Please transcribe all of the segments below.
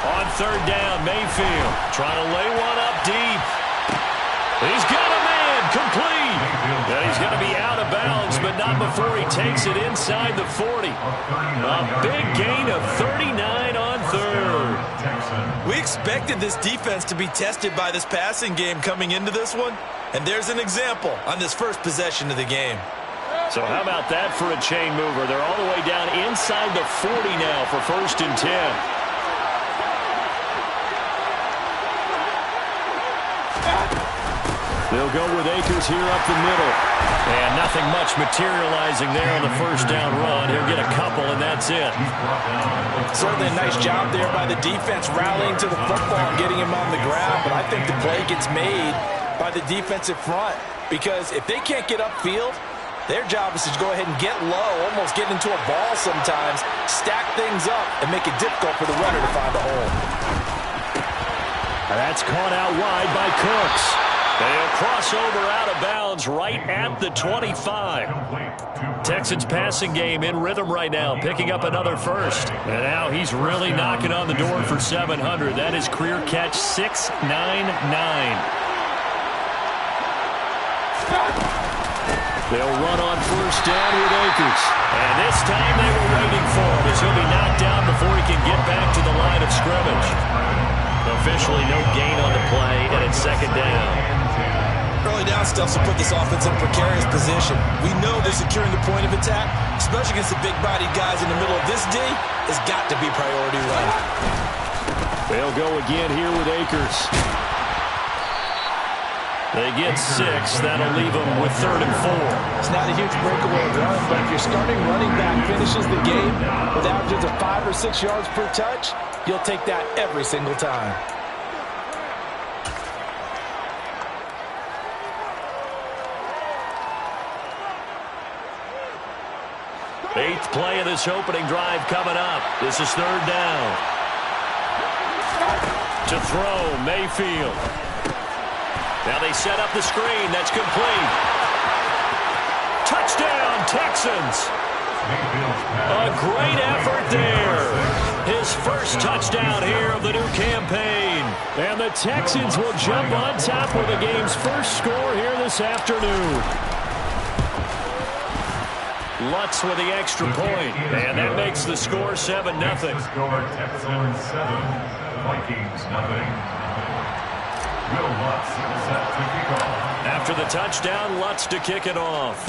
On third down, Mayfield trying to lay one up deep. He's got a man, complete. And he's going to be out of bounds, but not before he takes it inside the 40. A big gain of 39 on third. We expected this defense to be tested by this passing game coming into this one, and there's an example on this first possession of the game. So how about that for a chain mover? They're all the way down inside the 40 now for 1st and 10. They'll go with Akers here up the middle. And nothing much materializing there on the first down run. He'll get a couple, and that's it. Certainly a nice job there by the defense rallying to the football and getting him on the ground. But I think the play gets made by the defensive front, because if they can't get upfield, their job is to go ahead and get low, almost get into a ball sometimes, stack things up, and make it difficult for the runner to find a hole. That's caught out wide by Cooks. They'll cross over out of bounds right at the 25. Texans passing game in rhythm right now, picking up another first. And now he's really knocking on the door for 700. That is career catch 699. They'll run on first down with Akers. And this time they were waiting for him, as he'll be knocked down before he can get back to the line of scrimmage. Officially no gain on the play, and it's 2nd down. Early down stuff will put this offense in a precarious position. We know that securing the point of attack, especially against the big-bodied guys in the middle of this D, has got to be priority one. They'll go again here with Akers. They get 6. That'll leave them with 3rd and 4. It's not a huge breakaway run, but if your starting running back finishes the game with averages of 5 or 6 yards per touch, you'll take that every single time. 8th play of this opening drive coming up. This is 3rd down. To throw, Mayfield. Now they set up the screen. That's complete. Touchdown, Texans. A great effort there. His first touchdown here of the new campaign. And the Texans will jump on top with the game's first score here this afternoon. Lutz with the extra point, and that makes the score 7-0. Score Texans 7, Vikings 0. Will Lutz set to kick off. After the touchdown, Lutz to kick it off.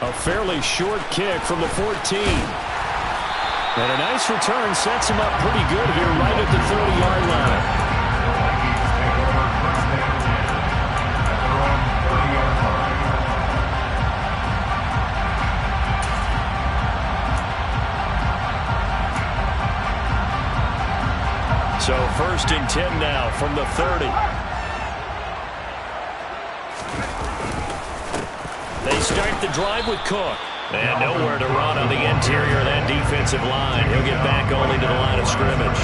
A fairly short kick from the 14. And a nice return sets him up pretty good here right at the 30-yard line. So 1st and 10 now from the 30. They start the drive with Cook. And nowhere to run on the interior of that defensive line. He'll get back only to the line of scrimmage.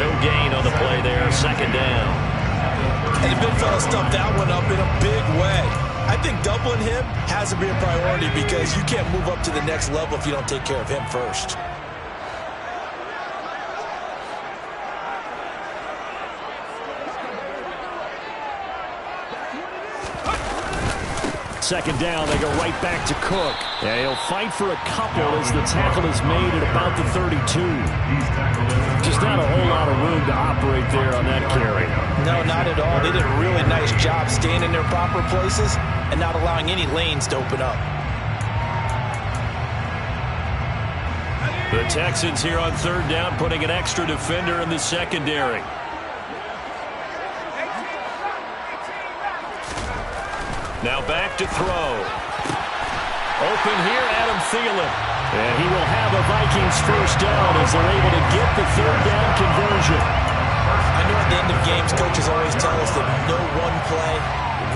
No gain on the play there. 2nd down. And the big fella stuffed that one up in a big way. I think doubling him has to be a priority, because you can't move up to the next level if you don't take care of him first. Second down, they go right back to Cook. Yeah, he'll fight for a couple as the tackle is made at about the 32. Just not a whole lot of room to operate there on that carry. No, not at all. They did a really nice job staying in their proper places and not allowing any lanes to open up. The Texans here on 3rd down, putting an extra defender in the secondary. Now back to throw. Open here, Adam Thielen. And he will have a Vikings first down as they're able to get the 3rd down conversion. I know at the end of games, coaches always tell us that no one play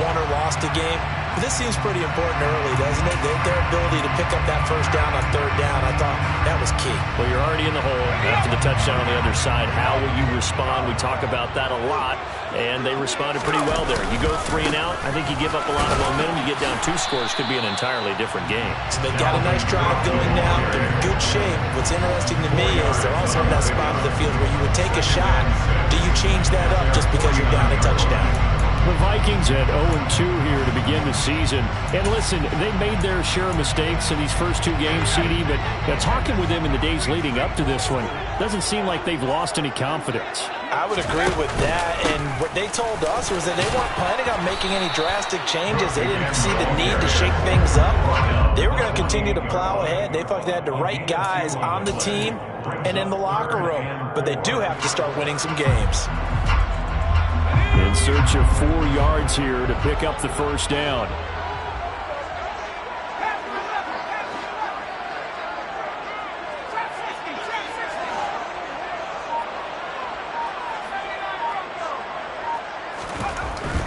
won or lost a game. This seems pretty important early, doesn't it? Their ability to pick up that first down on third down, I thought that was key. Well, you're already in the hole after the touchdown on the other side. How will you respond? We talk about that a lot, and they responded pretty well there. You go 3 and out, I think you give up a lot of momentum. You get down 2 scores, could be an entirely different game. So they got a nice drive going now. They're in good shape. What's interesting to me is they're also in that spot of the field where you would take a shot. Do you change that up just because you're down a touchdown? The Vikings at 0-2 here to begin the season. And listen, they made their share of mistakes in these first 2 games, CD, but talking with them in the days leading up to this one, doesn't seem like they've lost any confidence. I would agree with that, and what they told us was that they weren't planning on making any drastic changes. They didn't see the need to shake things up. They were going to continue to plow ahead. They felt they had the right guys on the team and in the locker room, but they do have to start winning some games. In search of 4 yards here to pick up the first down.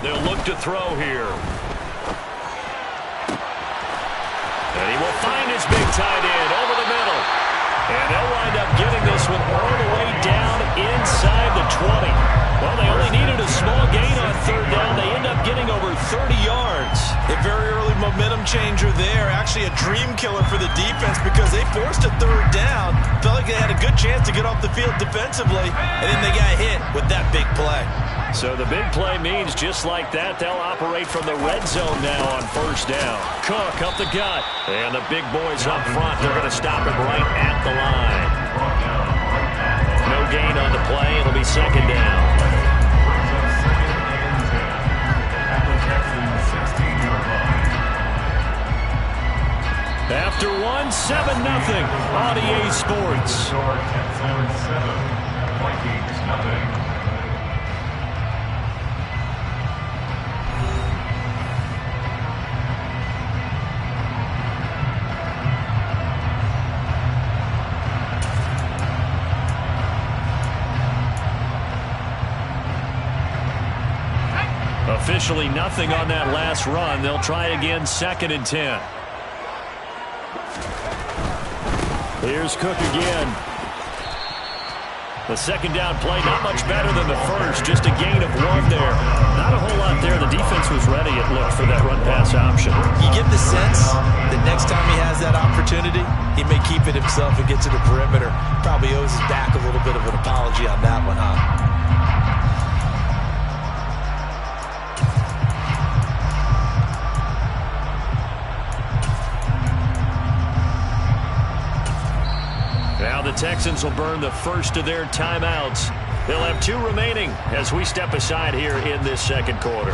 They'll look to throw here. And he will find his big tight end over the middle. And they'll wind up getting this one all the way down inside the 20. Well, they only needed a small gain on third down. They end up getting over 30 yards. A very early momentum changer there. Actually a dream killer for the defense because they forced a third down. Felt like they had a good chance to get off the field defensively, and then they got hit with that big play. So the big play means just like that, they'll operate from the red zone now on first down. Cook up the gut. And the big boys up front, they're going to stop him right at the line. No gain on the play. It'll be second down. After 1, 7-0 on EA Sports. Texans 7, Vikings nothing. Officially nothing on that last run. They'll try again, 2nd and 10. Here's Cook again. The second down play, not much better than the first. Just a gain of 1 there. Not a whole lot there. The defense was ready, it looked, for that run-pass option. You get the sense that next time he has that opportunity, he may keep it himself and get to the perimeter. Probably owes his back a little bit of an apology on that one, huh? Now the Texans will burn the first of their timeouts. They'll have 2 remaining as we step aside here in this second quarter.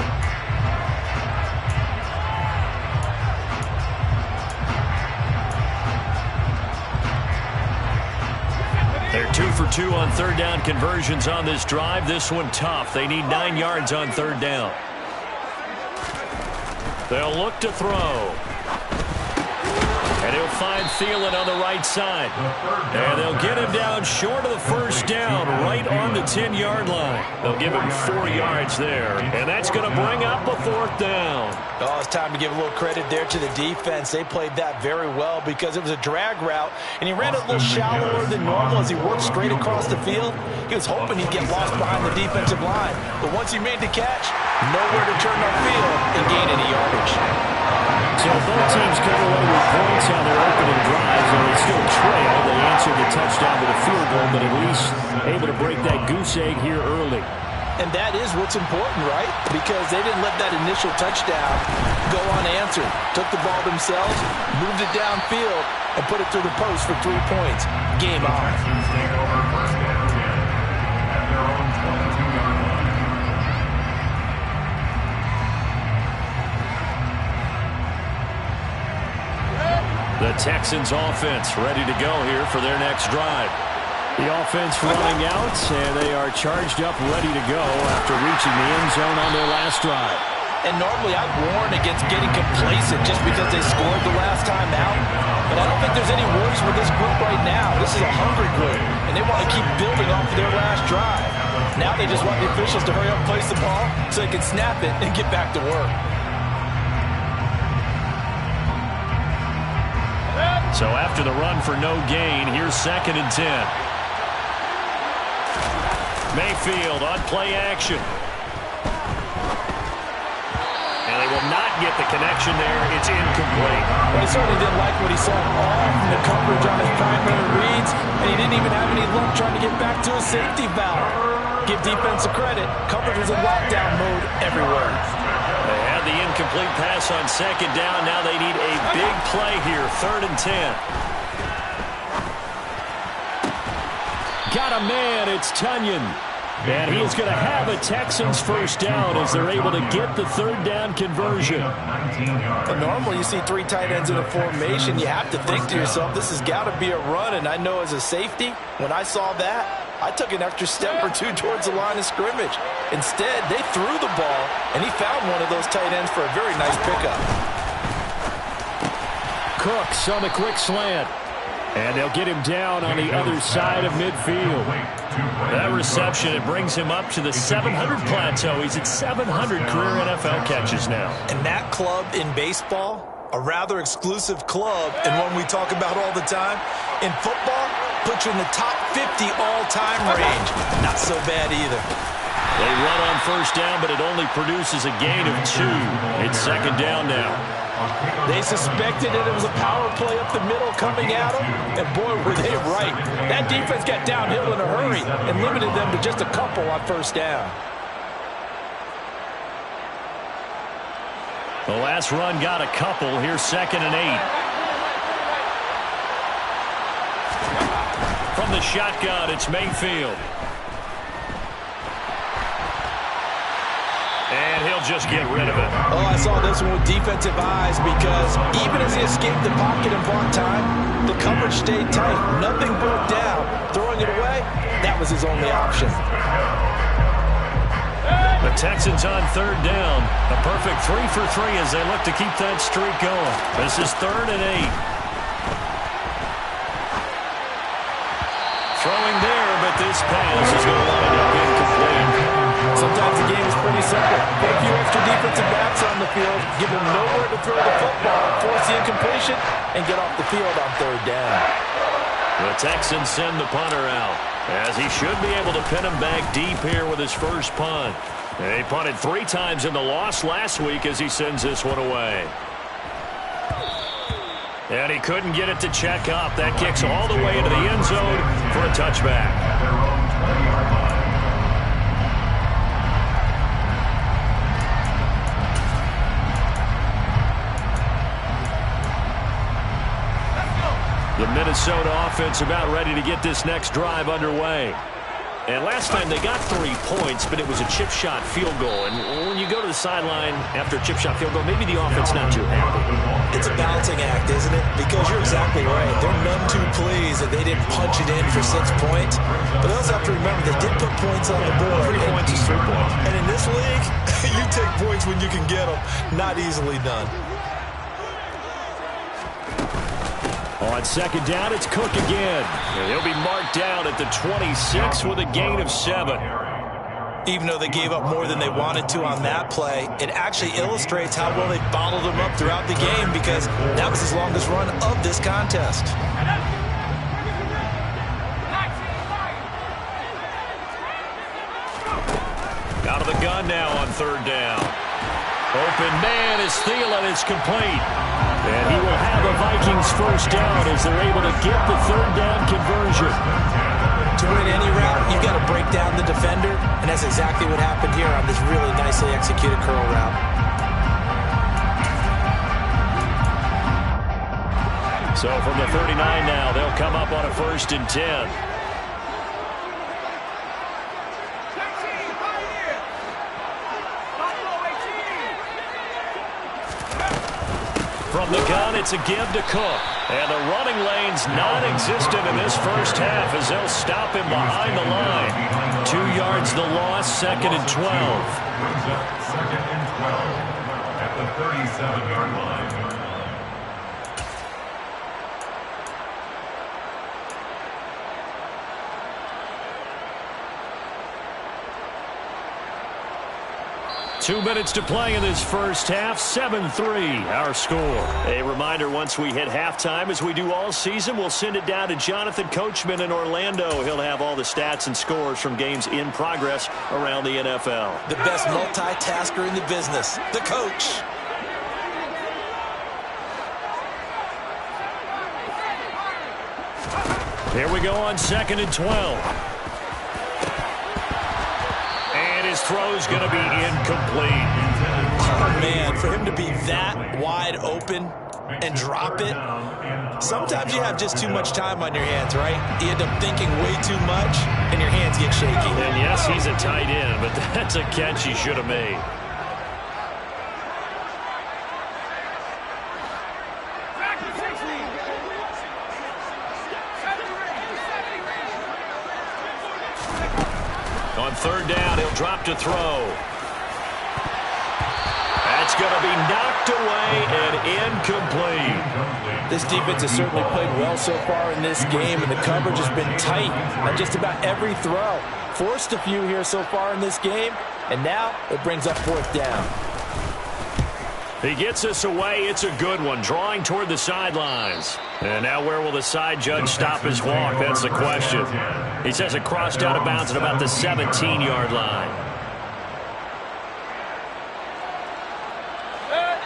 They're 2 for 2 on third down conversions on this drive. This one tough. They need 9 yards on third down. They'll look to throw. And he'll find Thielen on the right side. And they'll get him down short of the first down, right on the 10-yard line. They'll give him 4 yards there. And that's going to bring up a 4th down. Oh, it's time to give a little credit there to the defense. They played that very well because it was a drag route, and he ran it a little shallower than normal as he worked straight across the field. He was hoping he'd get lost behind the defensive line. But once he made the catch, nowhere to turn upfield and gain any yardage. So both teams come away with points on their opening drives, and they still trail. They answered the touchdown with a field goal, but at least able to break that goose egg here early. And that is what's important, right? Because they didn't let that initial touchdown go unanswered. Took the ball themselves, moved it downfield, and put it through the post for 3 points. Game on. Texans take over first down again at their own 22-yard line. The Texans offense ready to go here for their next drive. The offense running out, and they are charged up, ready to go after reaching the end zone on their last drive. And normally I'd warn against getting complacent just because they scored the last time out. But I don't think there's any worries with this group right now. This is a hungry group, and they want to keep building off of their last drive. Now they just want the officials to hurry up, place the ball, so they can snap it and get back to work. So after the run for no gain, here's 2nd and 10. Mayfield on play action. And they will not get the connection there. It's incomplete. Well, he certainly didn't like what he saw all from the coverage on his primary reads, and he didn't even have any luck trying to get back to a safety valve. Give defense a credit. Coverage was in lockdown mode everywhere. They had the incomplete pass on 2nd down. Now they need a big play here. 3rd and 10. Got a man. It's Tunyon. And he's going to have a Texans first down as they're able to get the 3rd down conversion. But normally you see 3 tight ends in a formation. You have to think to yourself, this has got to be a run. And I know as a safety, when I saw that, I took an extra step or 2 towards the line of scrimmage. Instead, they threw the ball, and he found one of those tight ends for a very nice pickup. Cooks on the quick slant. And they'll get him down on the other side of midfield. That reception, it brings him up to the 700 plateau. He's at 700 career NFL catches now. And that club in baseball, a rather exclusive club, and one we talk about all the time. In football, puts you in the top 50 all-time range. Not so bad either. They run on first down, but it only produces a gain of 2. It's 2nd down now. They suspected that it was a power play up the middle coming at them, and boy, were they right. That defense got downhill in a hurry and limited them to just a couple on first down. The last run got a couple. Here's 2nd and 8. From the shotgun, it's Mayfield. And he'll just get rid of it. Oh, I saw this one with defensive eyes because even as he escaped the pocket and bought time, the coverage stayed tight. Nothing broke down. Throwing it away, that was his only option. The Texans on 3rd down. A perfect 3 for 3 as they look to keep that streak going. This is 3rd and 8. Throwing there, but this pass is going to wind up incomplete. Sometimes the game is pretty simple. Put a few extra defensive backs on the field, give them nowhere to throw the football, force the incompletion, and get off the field on 3rd down. The Texans send the punter out, as he should be able to pin him back deep here with his first punt. They punted 3 times in the loss last week as he sends this one away. And he couldn't get it to check up. That kicks all the way into the end zone for a touchback. The Minnesota offense about ready to get this next drive underway. And last time they got 3 points, but it was a chip shot field goal. And when you go to the sideline after a chip shot field goal, maybe the offense not too happy. It's a balancing act, isn't it? Because you're exactly right. They're none too pleased that they didn't punch it in for 6 points. But they also have to remember they did put points on the board. 3 points is 3 points. And in this league, you take points when you can get them. Not easily done. On 2nd down, it's Cook again. And he'll be marked down at the 26 with a gain of 7. Even though they gave up more than they wanted to on that play, it actually illustrates how well they bottled them up throughout the game because that was his longest run of this contest. Out of the gun now on 3rd down. Open man is Thielen. It's complete. And he will have a Vikings first down as they're able to get the 3rd down conversion. To win any route, you've got to break down the defender, and that's exactly what happened here on this really nicely executed curl route. So from the 39 now, they'll come up on a 1st and 10. From the gun, it's a give to Cook. And the running lane's non-existent in this first half as they'll stop him behind the line. 2 yards the loss, 2nd and 12. Brings up 2nd and 12 at the 37-yard line. 2 minutes to play in this first half. 7-3 our score. A reminder, once we hit halftime, as we do all season, we'll send it down to Jonathan Coachman in Orlando. He'll have all the stats and scores from games in progress around the NFL. The best multitasker in the business, the coach. Here we go on 2nd and 12. His throw's going to be incomplete. Oh, man, for him to be that wide open and drop it, sometimes you have just too much time on your hands, right? You end up thinking way too much, and your hands get shaky. And yes, he's a tight end, but that's a catch he should have made. On 3rd down, he'll drop to throw. That's going to be knocked away and incomplete. This defense has certainly played well so far in this game, and the coverage has been tight on just about every throw. Forced a few here so far in this game, and now it brings up 4th down. He gets us away. It's a good one, drawing toward the sidelines. And now where will the side judge stop his walk? That's the question. He says it crossed out of bounds at about the 17-yard line.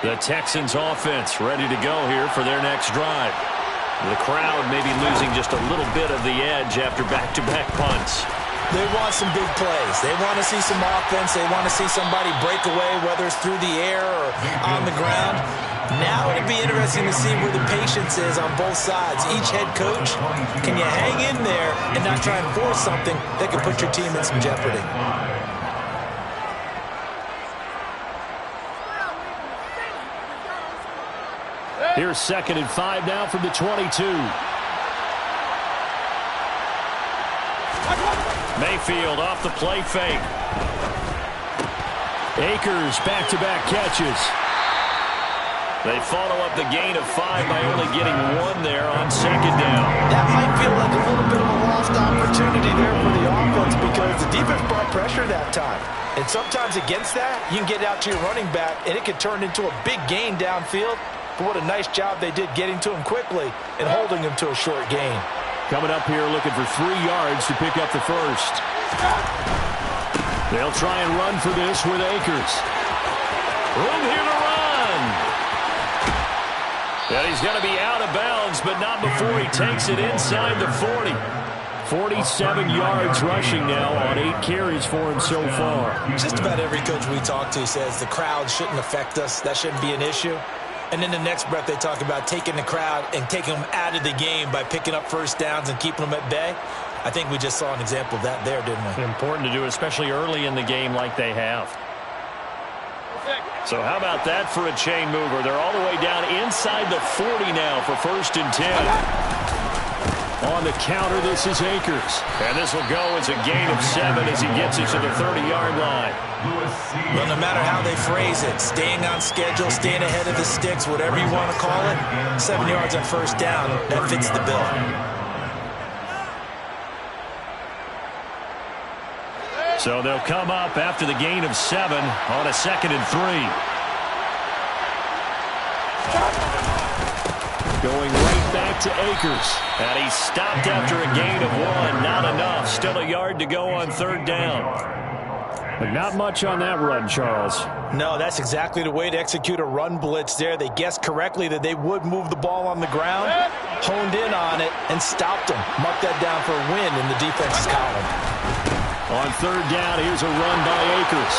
The Texans offense ready to go here for their next drive. The crowd may be losing just a little bit of the edge after back-to-back punts. They want some big plays. They want to see some offense. They want to see somebody break away, whether it's through the air or on the ground. Now it'd be interesting to see where the patience is on both sides. Each head coach, can you hang in there and not try and force something that could put your team in some jeopardy? Here's 2nd and 5 now from the 22. Mayfield off the play fake. Akers back-to-back catches. They follow up the gain of 5 by only getting 1 there on 2nd down. That might feel like a little bit of a lost opportunity there for the offense because the defense brought pressure that time. And sometimes against that, you can get out to your running back, and it could turn into a big gain downfield. But what a nice job they did getting to him quickly and holding him to a short gain. Coming up here looking for 3 yards to pick up the first. They'll try and run for this with Akers. Room here to run. And he's going to be out of bounds, but not before he takes it inside the 40. 47 yards rushing now on 8 carries for him so far. Just about every coach we talk to says the crowd shouldn't affect us. That shouldn't be an issue. And in the next breath, they talk about taking the crowd and taking them out of the game by picking up first downs and keeping them at bay. I think we just saw an example of that there, didn't we? Important to do, especially early in the game like they have. So how about that for a chain mover? They're all the way down inside the 40 now for 1st and 10. On the counter, this is Akers. And this will go as a gain of 7 as he gets it to the 30-yard line. Well, no matter how they phrase it, staying on schedule, staying ahead of the sticks, whatever you want to call it, 7 yards on 1st down, that fits the bill. So they'll come up after the gain of 7 on a 2nd and 3. Going right back to Akers. And he stopped after a gain of 1. Not enough. Still a yard to go on 3rd down. But not much on that run, Charles. No, that's exactly the way to execute a run blitz there. They guessed correctly that they would move the ball on the ground, honed in on it, and stopped them. Mark that down for a win in the defense's column. On 3rd down, here's a run by Akers.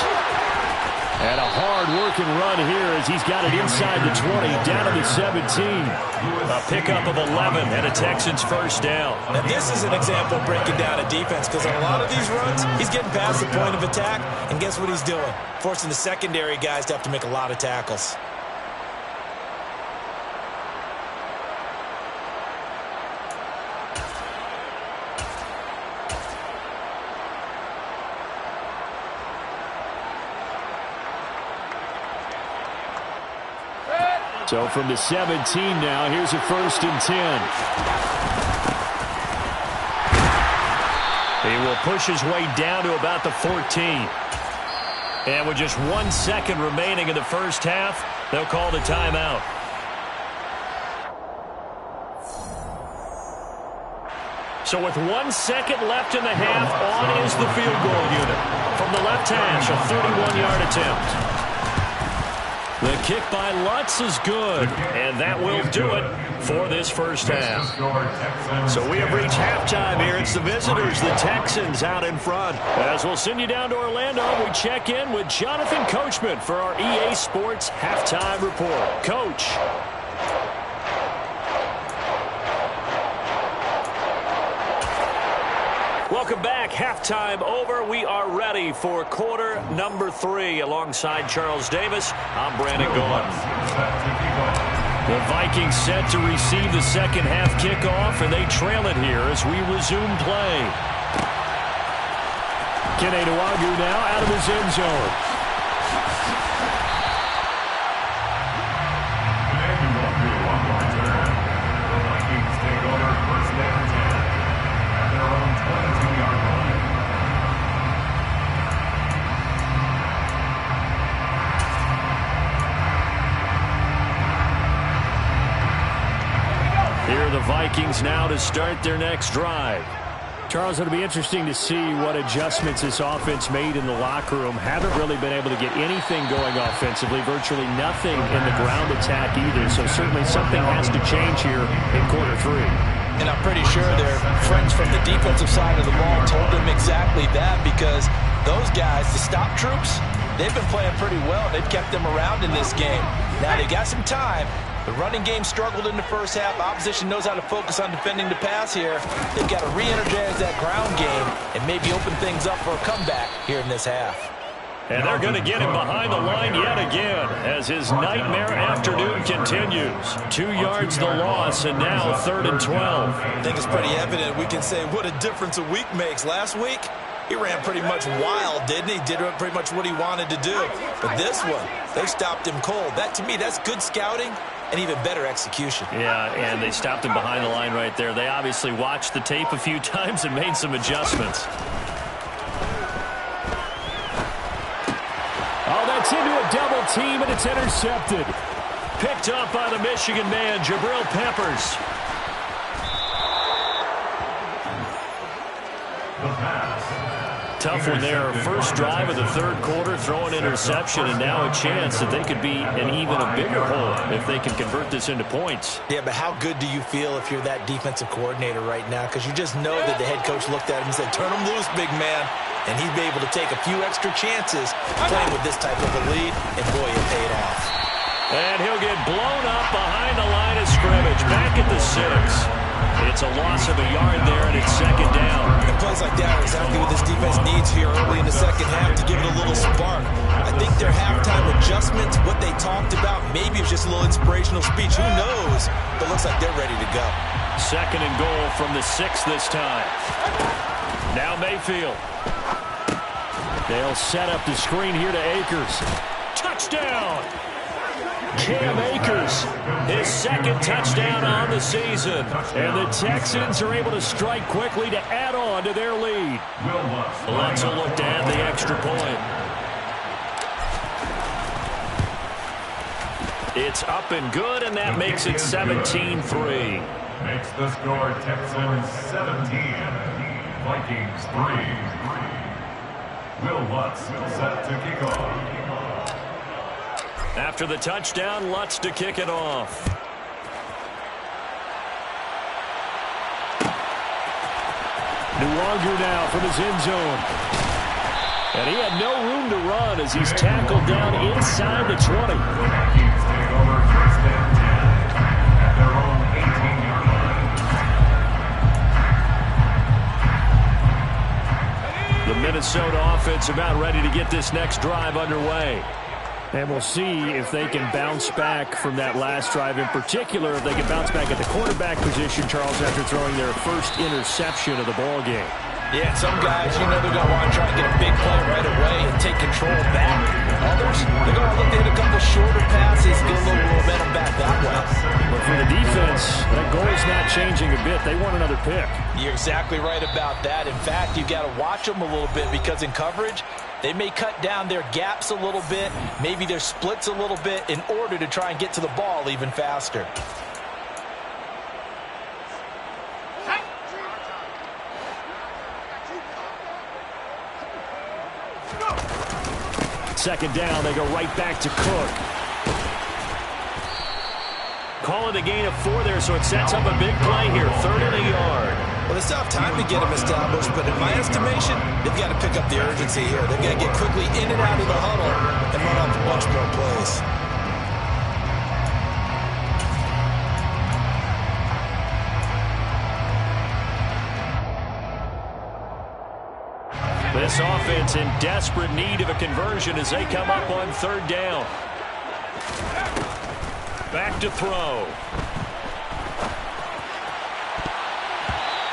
And a hard-working run here as he's got it inside the 20, down to the 17. A pickup of 11 and a Texans first down. Now, this is an example of breaking down a defense because on a lot of these runs, he's getting past the point of attack, and guess what he's doing? Forcing the secondary guys to have to make a lot of tackles. So from the 17 now, here's a 1st and 10. He will push his way down to about the 14. And with just 1 second remaining in the first half, they'll call the timeout. So with 1 second left in the half, on is the field goal unit. From the left hash, a 31-yard attempt. The kick by Lutz is good, and that will do it for this first half. So we have reached halftime here. It's the visitors, the Texans, out in front. As we'll send you down to Orlando, we check in with Jonathan Coachman for our EA Sports Halftime Report. Coach. Welcome back. Halftime over. We are ready for quarter number 3. Alongside Charles Davis, I'm Brandon Gordon. The Vikings set to receive the second half kickoff, and they trail it here as we resume play. Kene Nwangwu now out of his end zone. The Vikings take over first down 10 at their own 22-yard line. Here are the Vikings now to start their next drive. Charles, it'll be interesting to see what adjustments this offense made in the locker room. Haven't really been able to get anything going offensively, virtually nothing in the ground attack either. So certainly something has to change here in quarter 3. And I'm pretty sure their friends from the defensive side of the ball told them exactly that, because those guys, the stop troops, they've been playing pretty well. They've kept them around in this game. Now they got some time. The running game struggled in the first half. Opposition knows how to focus on defending the pass here. They've got to re-energize that ground game and maybe open things up for a comeback here in this half. And they're going to get him behind the line yet again as his nightmare afternoon continues. 2 yards the loss, and now 3rd and 12. I think it's pretty evident we can say what a difference a week makes. Last week, he ran pretty much wild, didn't he? Did pretty much what he wanted to do. But this one, they stopped him cold. That, to me, that's good scouting and even better execution. Yeah, and they stopped him behind the line right there. They obviously watched the tape a few times and made some adjustments. Oh, that's into a double team, and it's intercepted. Picked up by the Michigan man, Jabril Peppers. The pass. Tough one there. First drive of the third quarter, throw an interception, and now a chance that they could be in even a bigger hole if they can convert this into points. Yeah, but how good do you feel if you're that defensive coordinator right now? Because you just know that the head coach looked at him and said, turn him loose, big man. And he'd be able to take a few extra chances playing with this type of a lead, and boy, it paid off. And he'll get blown up behind the line of scrimmage, back at the 6. It's a loss of a yard there, and it's 2nd down. And plays like that are exactly what this defense needs here early in the second half to give it a little spark. I think their halftime adjustments, what they talked about, maybe it was just a little inspirational speech. Who knows? But it looks like they're ready to go. 2nd and goal from the 6 this time. Now Mayfield. They'll set up the screen here to Akers. Touchdown! Cam Akers, his 2nd touchdown on the season. And the Texans are able to strike quickly to add on to their lead. Lutz will look to add the extra point. It's up and good, and that makes it 17-3. Makes the score Texans 17, Vikings 3. Will Lutz set to kick off. After the touchdown, Lutz to kick it off. Nwangwu now from his end zone. And he had no room to run as he's tackled down inside the 20. The Vikings take over first and 10 at their own 18-yard line. The Minnesota offense about ready to get this next drive underway. And we'll see if they can bounce back from that last drive. In particular, if they can bounce back at the quarterback position, Charles, after throwing their first interception of the ball game. Yeah, some guys, you know, they're going to want to try and get a big play right away and take control back. Others, they're going to look to hit a couple shorter passes, get a little momentum back that way. But for the defense, that goal is not changing a bit. They want another pick. You're exactly right about that. In fact, you've got to watch them a little bit because in coverage, they may cut down their gaps a little bit, maybe their splits a little bit in order to try and get to the ball even faster. Second down, they go right back to Cook. Call it a gain of 4 there, so it sets up a big play here. 3rd and a yard. Well, they still have time to get him established, but in my estimation, they've got to pick up the urgency here. They've got to get quickly in and out of the huddle and run off a bunch more plays. This offense in desperate need of a conversion as they come up on 3rd down. Back to throw.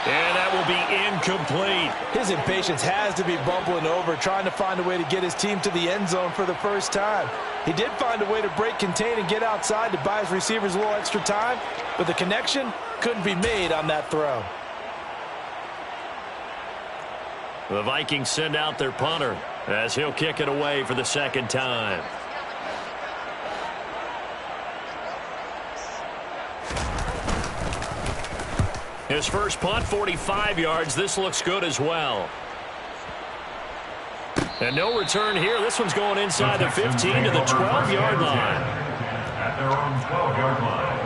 And that will be incomplete. His impatience has to be bubbling over, trying to find a way to get his team to the end zone for the first time. He did find a way to break contain and get outside to buy his receivers a little extra time, but the connection couldn't be made on that throw. The Vikings send out their punter as he'll kick it away for the 2nd time. His first punt, 45 yards. This looks good as well. And no return here. This one's going inside the 15 to the 12-yard line. At their own 12-yard line.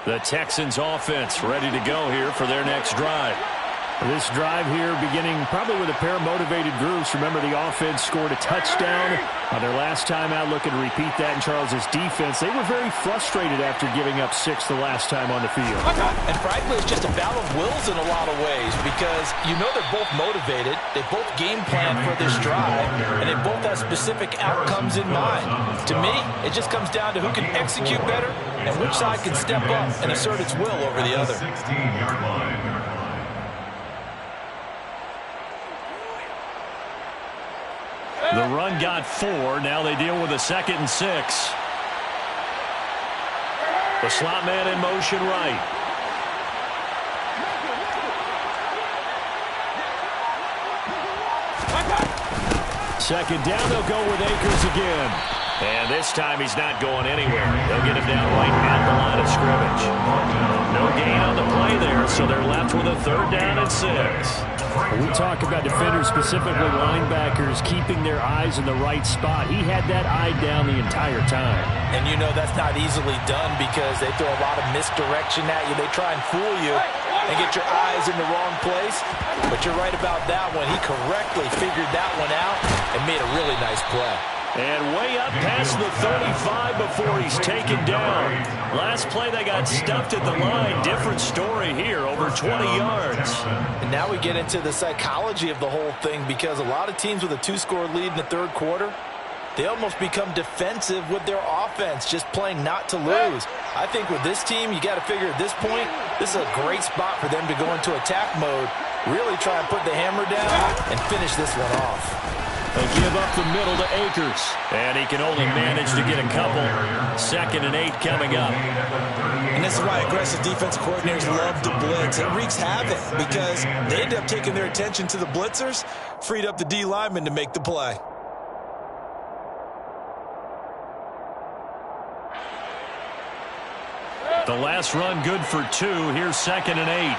The Texans offense ready to go here for their next drive. This drive here beginning probably with a pair of motivated groups. Remember, the offense scored a touchdown on their last time out, looking to repeat that in Charles's defense. They were very frustrated after giving up 6 the last time on the field. And frankly, it's just a battle of wills in a lot of ways because you know they're both motivated. They both game plan for this drive, and they both have specific outcomes in mind. To me, it just comes down to who can execute better and which side can step up and assert its will over the other. 16-yard line. The run got 4. Now they deal with a 2nd and 6. The slot man in motion right. Second down, they'll go with Akers again. And this time he's not going anywhere. They'll get him down right at the line of scrimmage. No gain on the play there, so they're left with a 3rd down and 6. We talk about defenders, specifically linebackers, keeping their eyes in the right spot. He had that eye down the entire time. And you know that's not easily done because they throw a lot of misdirection at you. They try and fool you and get your eyes in the wrong place. But you're right about that one. He correctly figured that one out and made a really nice play. And way up past the 35 before he's taken down. Last play they got stuffed at the line. Different story here, over 20 yards. And now we get into the psychology of the whole thing because a lot of teams with a 2-score lead in the 3rd quarter, they almost become defensive with their offense, just playing not to lose. I think with this team, you got to figure at this point, this is a great spot for them to go into attack mode, really try and put the hammer down and finish this one off. They give up the middle to Akers. And he can only manage to get a couple. 2nd and 8 coming up. And this is why aggressive defensive coordinators love to blitz. It wreaks havoc because they end up taking their attention to the blitzers, freed up the D lineman to make the play. The last run good for 2. Here's 2nd and 8.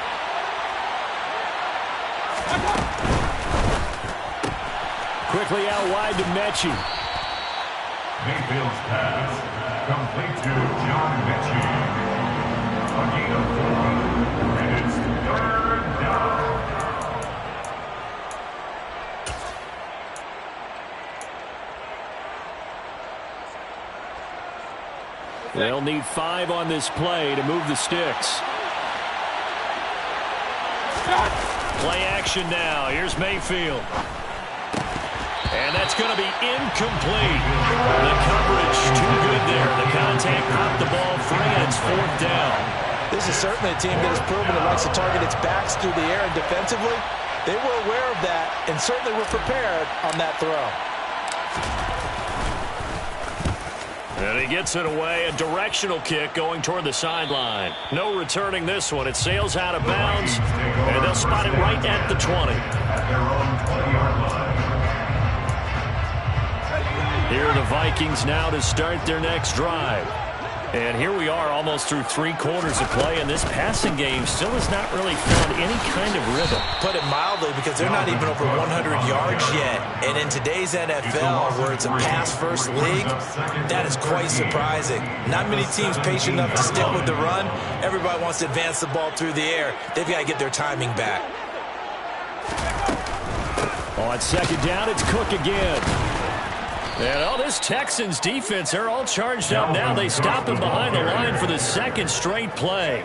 Quickly out wide to Mechie. Mayfield's pass, complete to John Mechie. A gain of 4, and it's 3rd down. They'll need 5 on this play to move the sticks. Play action now. Here's Mayfield. And that's going to be incomplete. The coverage too good there. The contact popped the ball free, and it's 4th down. This is certainly a team that has proven it likes to target its backs through the air and defensively. They were aware of that and certainly were prepared on that throw. And he gets it away, a directional kick going toward the sideline. No returning this one. It sails out of bounds, and they'll spot it right at the 20. At their own 20-yard line. Here are the Vikings now to start their next drive. And here we are almost through 3 quarters of play, and this passing game still has not really found any kind of rhythm. Put it mildly, because they're not even over 100 yards yet. And in today's NFL, where it's a pass-first league, that is quite surprising. Not many teams patient enough to stick with the run. Everybody wants to advance the ball through the air. They've got to get their timing back. On second down, it's Cook again. And this Texans defense, they're all charged up now. They stop him behind the line for the second straight play.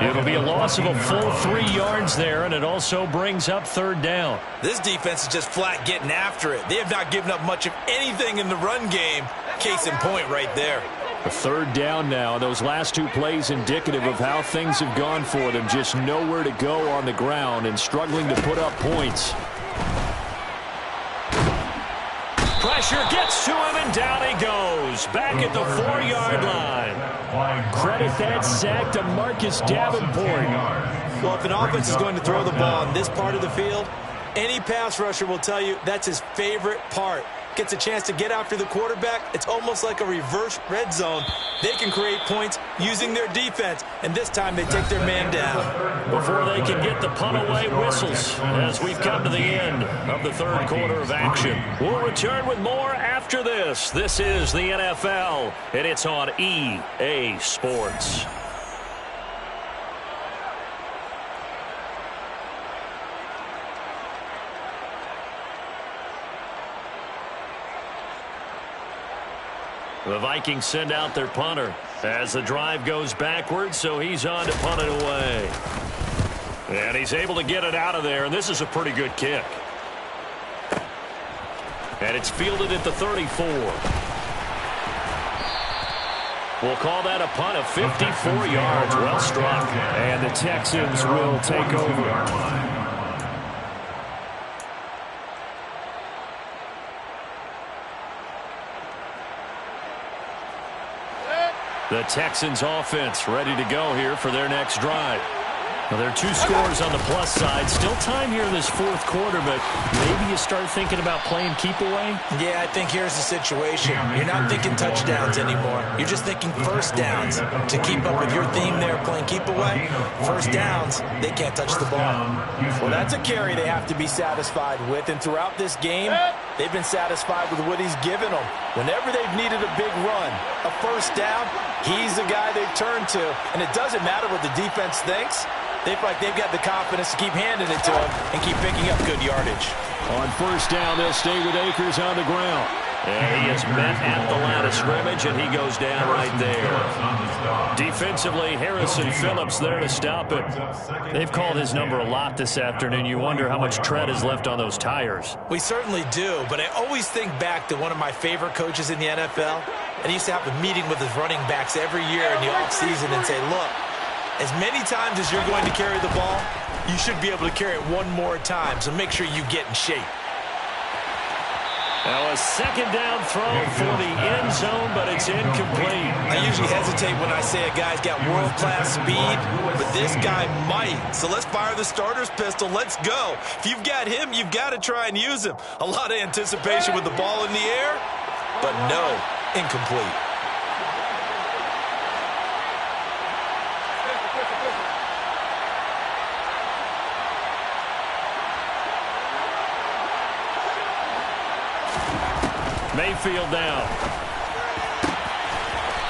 It'll be a loss of a full 3 yards there, and it also brings up third down. This defense is just flat getting after it. They have not given up much of anything in the run game. Case in point right there. A third down now. Those last 2 plays indicative of how things have gone for them. Just nowhere to go on the ground and struggling to put up points. Pressure gets to him, and down he goes. Back at the 4-yard line. Credit that sack to Marcus Davenport. Well, if an offense is going to throw the ball on this part of the field, any pass rusher will tell you that's his favorite part. Gets a chance to get after the quarterback. It's almost like a reverse red zone. They can create points using their defense, and this time they take their man down. Before they can get the punt away, whistles as we've come to the end of the third quarter of action. We'll return with more after this. This is the NFL, and it's on EA Sports. The Vikings send out their punter as the drive goes backwards, so he's on to punt it away. And he's able to get it out of there, and this is a pretty good kick. And it's fielded at the 34. We'll call that a punt of 54 yards. Well struck. And the Texans will take over. The Texans offense ready to go here for their next drive. Well, there are 2 scores on the plus side. Still time here in this fourth quarter, but maybe you start thinking about playing keep away? Yeah, I think here's the situation. You're not thinking touchdowns anymore. You're just thinking first downs. To keep up with your theme there, playing keep away, first downs, they can't touch the ball. Well, that's a carry they have to be satisfied with, and throughout this game, they've been satisfied with what he's given them. Whenever they've needed a big run, a first down, he's the guy they've turned to, and it doesn't matter what the defense thinks. They feel like they've got the confidence to keep handing it to him and keep picking up good yardage. On first down, they'll stay with Akers on the ground. And he is met at the line of scrimmage, and he goes down right there. Defensively, Harrison Phillips there to stop it. They've called his number a lot this afternoon. You wonder how much tread is left on those tires. We certainly do, but I always think back to one of my favorite coaches in the NFL. And he used to have a meeting with his running backs every year in the offseason and say, look, as many times as you're going to carry the ball, you should be able to carry it one more time, so make sure you get in shape. Now a second down throw for the end zone, but it's incomplete. I usually hesitate when I say a guy's got world-class speed, but this guy might. So let's fire the starter's pistol. Let's go. If you've got him, you've got to try and use him. A lot of anticipation with the ball in the air, but no, incomplete. Mayfield down.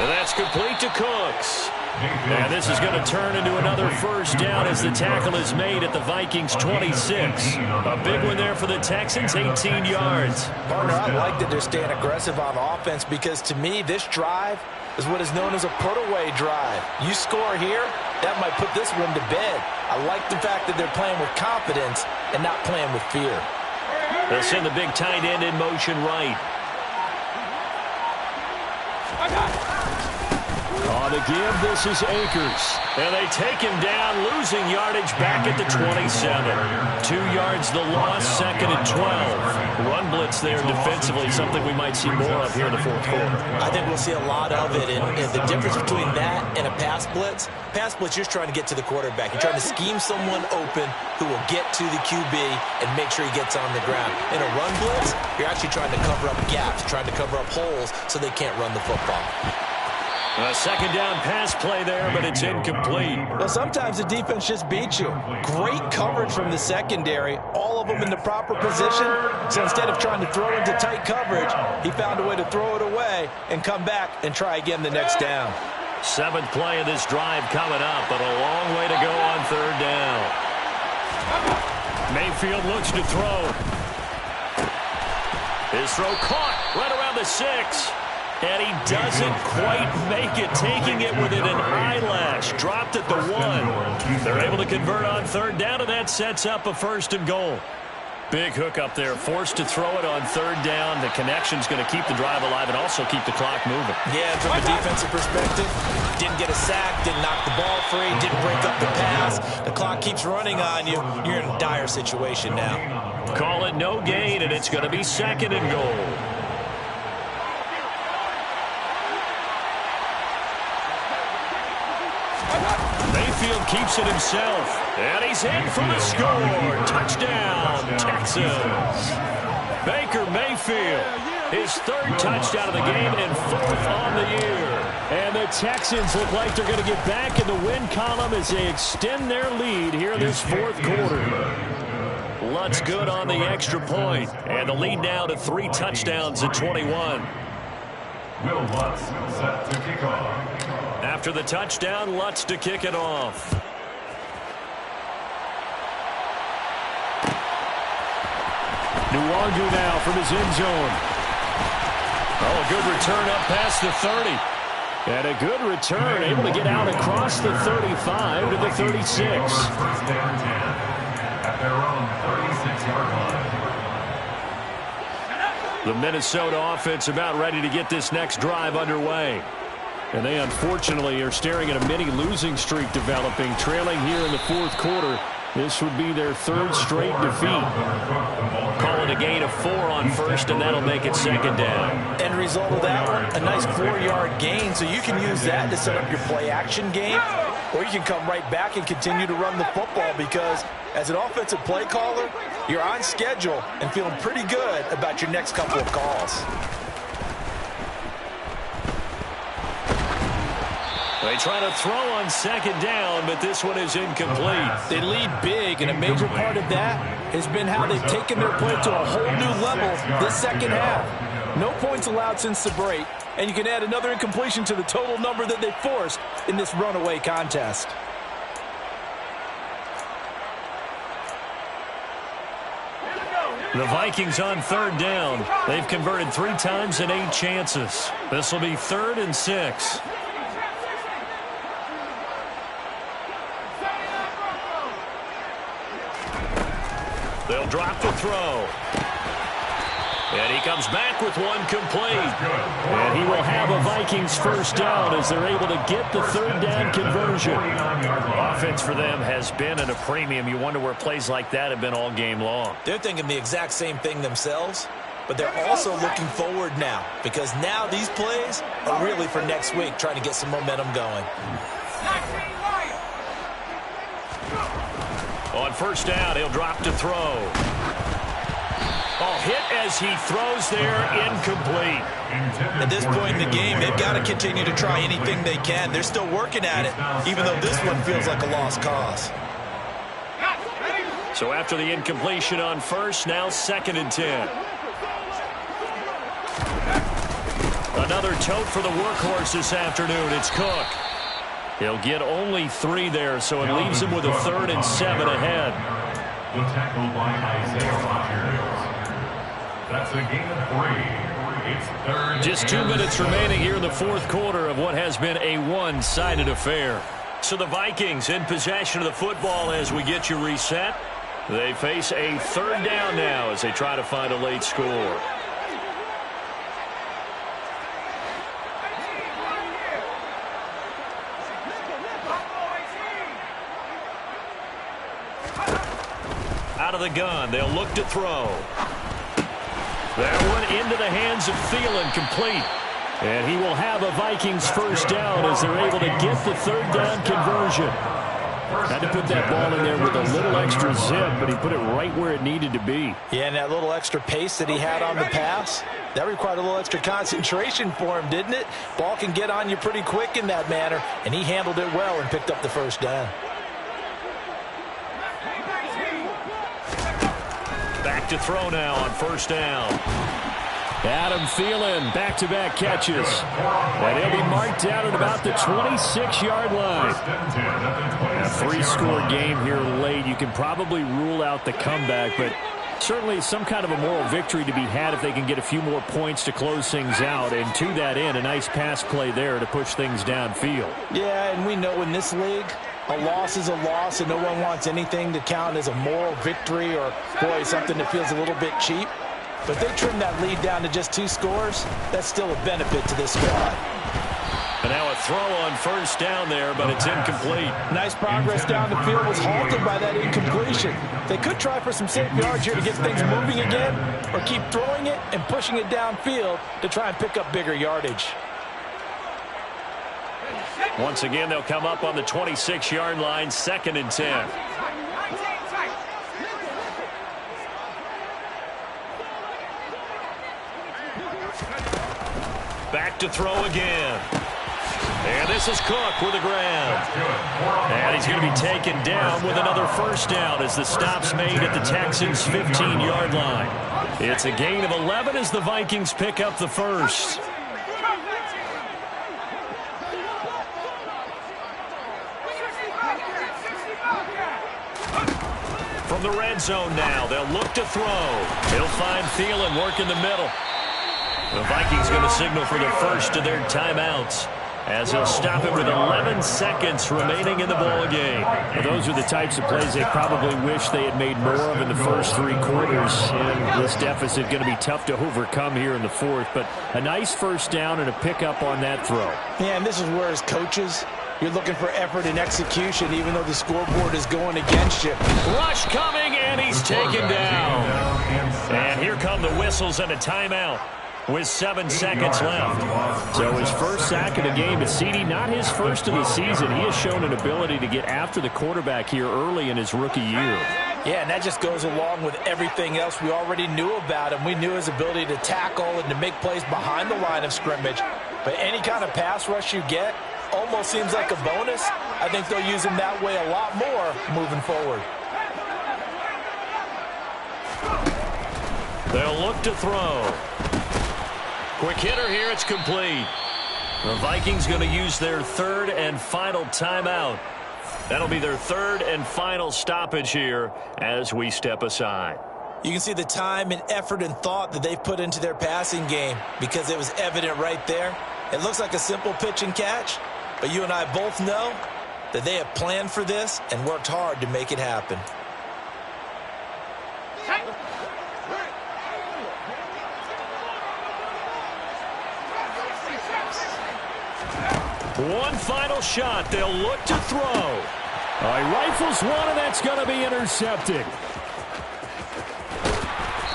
And that's complete to Cooks. And this is going to turn into another first down as the tackle is made at the Vikings 26. A big one there for the Texans, 18 yards. Partner, I like that they're staying aggressive on offense because to me this drive is what is known as a put-away drive. You score here, that might put this one to bed. I like the fact that they're playing with confidence and not playing with fear. They'll send the big tight end in motion right. On the give, this is Akers. And they take him down, losing yardage back at the 27. 2 yards the loss, second and 12. Run blitz there defensively, something we might see more of here in the fourth quarter. I think we'll see a lot of it. And the difference between that and a pass blitz, you're trying to get to the quarterback. You're trying to scheme someone open who will get to the QB and make sure he gets on the ground. In a run blitz, you're actually trying to cover up gaps, trying to cover up holes so they can't run the football. A second down pass play there, but it's incomplete. Well, sometimes the defense just beats you. Great coverage from the secondary, all of them in the proper position. So instead of trying to throw into tight coverage, he found a way to throw it away and come back and try again the next down. 7th play of this drive coming up, but a long way to go on third down. Mayfield looks to throw. His throw caught right around the 6. And he doesn't quite make it, taking it within an eyelash. Dropped at the 1. They're able to convert on third down, and that sets up a 1st and goal. Big hook up there, forced to throw it on third down. The connection's going to keep the drive alive and also keep the clock moving. Yeah, from a defensive perspective, didn't get a sack, didn't knock the ball free, didn't break up the pass. The clock keeps running on you. You're in a dire situation now. Call it no gain, and it's going to be 2nd and goal. Mayfield keeps it himself, and he's in for the score. Touchdown, Texans. Baker Mayfield, his 3rd touchdown of the game and 4th on the year. And the Texans look like they're going to get back in the win column as they extend their lead here in this 4th quarter. Lutz good on the extra point, and the lead now to 3 touchdowns at 21. Will Lutz set to kick off. After the touchdown, Lutz to kick it off. Nwangu now from his end zone. Oh, a good return up past the 30. And a good return, able to get out across the 35 to the 36. First down 10 at their own 36-yard line. The Minnesota offense about ready to get this next drive underway. And they unfortunately are staring at a mini losing streak developing, trailing here in the 4th quarter. This would be their 3rd straight defeat. Call it a gain of 4 on 1st, and that'll make it 2nd down. End result of that one, a nice 4-yard gain, so you can use that to set up your play-action game, or you can come right back and continue to run the football because as an offensive play caller, you're on schedule and feeling pretty good about your next couple of calls. They try to throw on 2nd down, but this one is incomplete. They lead big, and a major part of that has been how they've taken their play to a whole new level this 2nd half. No points allowed since the break, and you can add another incompletion to the total number that they forced in this runaway contest. The Vikings on 3rd down. They've converted 3 times in 8 chances. This will be 3rd and 6. They'll drop the throw. And he comes back with one complete. And he will have a Vikings 1st down as they're able to get the 3rd down conversion. Offense for them has been at a premium. You wonder where plays like that have been all game long. They're thinking the exact same thing themselves, but they're also looking forward now because now these plays are really for next week, trying to get some momentum going. On 1st down, he'll drop to throw. Oh, hit as he throws there, incomplete. At this point in the game, they've got to continue to try anything they can. They're still working at it, even though this one feels like a lost cause. So after the incompletion on 1st, now 2nd and 10. Another tote for the workhorse this afternoon. It's Cook. He'll get only 3 there, so it leaves him with a 3rd and 7 ahead. The tackle by Isaiah Rodgers. That's a gain of 3. It's 3rd. Just 2 minutes remaining here in the 4th quarter of what has been a one-sided affair. So the Vikings in possession of the football as we get you reset. They face a 3rd down now as they try to find a late score. Out of the gun, they'll look to throw. That one into the hands of Thielen, complete. And he will have a Vikings first down as they're able to get the third down conversion. Had to put that ball in there with a little extra zip, but he put it right where it needed to be. Yeah, and that little extra pace that he had on the pass, that required a little extra concentration for him, didn't it? Ball can get on you pretty quick in that manner, and he handled it well and picked up the first down. Back to throw now on first down. Adam Thielen, back-to-back catches. And he'll be marked down at about the 26-yard line. A three-score game here late. You can probably rule out the comeback, but certainly some kind of a moral victory to be had if they can get a few more points to close things out. And to that end, a nice pass play there to push things downfield. Yeah, and we know in this league, a loss is a loss, and no one wants anything to count as a moral victory or, boy, something that feels a little bit cheap. But if they trim that lead down to just 2 scores, that's still a benefit to this squad. And now a throw on first down there, but it's incomplete. Nice progress down the field was halted by that incompletion. They could try for some safe yards here to get things moving again, or keep throwing it and pushing it downfield to try and pick up bigger yardage. Once again, they'll come up on the 26-yard line, 2nd and 10. Back to throw again. And this is Cook with a grab. And he's going to be taken down with another first down as the stop's made at the Texans' 15-yard line. It's a gain of 11 as the Vikings pick up the first. From the red zone now, they'll look to throw. He'll find Thielen working the middle. The Vikings going to signal for the first of their timeouts as they'll stop it with 11 seconds remaining in the ball game. Well, those are the types of plays they probably wish they had made more of in the first 3 quarters. And this deficit going to be tough to overcome here in the fourth. But a nice first down and a pickup on that throw. Yeah, and this is where as coaches, you're looking for effort and execution even though the scoreboard is going against you. Rush coming, and he's taken down. And here come the whistles and a timeout with 7 seconds left. So his first sack of the game, but CD, not his first of the season. He has shown an ability to get after the quarterback here early in his rookie year. Yeah, and that just goes along with everything else we already knew about him. We knew his ability to tackle and to make plays behind the line of scrimmage. But any kind of pass rush you get almost seems like a bonus. I think they'll use him that way a lot more moving forward. They'll look to throw. Quick hitter here, it's complete. The Vikings going to use their 3rd and final timeout. That'll be their 3rd and final stoppage here as we step aside. You can see the time and effort and thought that they've put into their passing game because it was evident right there. It looks like a simple pitch and catch, but you and I both know that they have planned for this and worked hard to make it happen. One final shot. They'll look to throw. All right, rifles one, and that's going to be intercepted.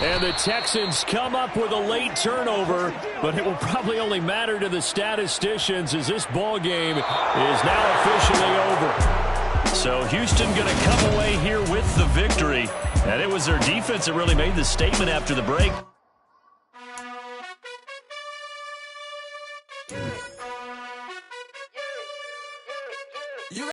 And the Texans come up with a late turnover, but it will probably only matter to the statisticians as this ball game is now officially over. So Houston going to come away here with the victory. And it was their defense that really made the statement after the break.